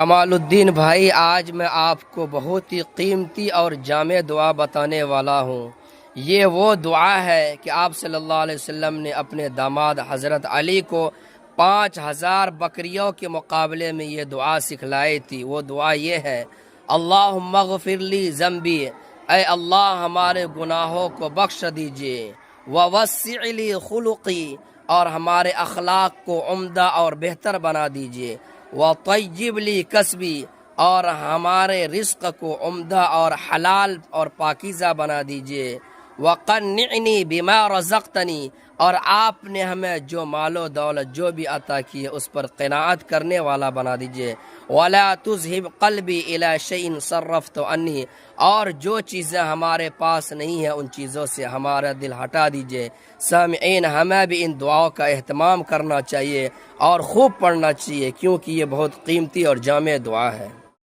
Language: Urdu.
کمال الدین بھائی، آج میں آپ کو بہت ہی قیمتی اور جامع دعا بتانے والا ہوں۔ یہ وہ دعا ہے کہ آپ صلی اللہ علیہ وسلم نے اپنے داماد حضرت علی کو 5000 بکریوں کے مقابلے میں یہ دعا سکھلائی تھی۔ وہ دعا یہ ہے: اللہم اغفر لی ذنبی، اے اللہ ہمارے گناہوں کو بخش دیجئے، ووسع لی خلقی، اور ہمارے اخلاق کو عمدہ اور بہتر بنا دیجئے، وطیب لی کسبی، اور ہمارے رزق کو عمدہ اور حلال اور پاکیزہ بنا دیجئے، وقنعنی بما رزقتنی، اور آپ نے ہمیں جو مال و دولت جو بھی عطا کی ہے اس پر قناعت کرنے والا بنا دیجئے، ولا تذہب قلبی الی شیء صرفت عنی، اور جو چیزیں ہمارے پاس نہیں ہیں ان چیزوں سے ہمارا دل ہٹا دیجئے۔ سامعین، ہمیں بھی ان دعاؤں کا اہتمام کرنا چاہیے اور خوب پڑھنا چاہیے، کیونکہ یہ بہت قیمتی اور جامع دعا ہے۔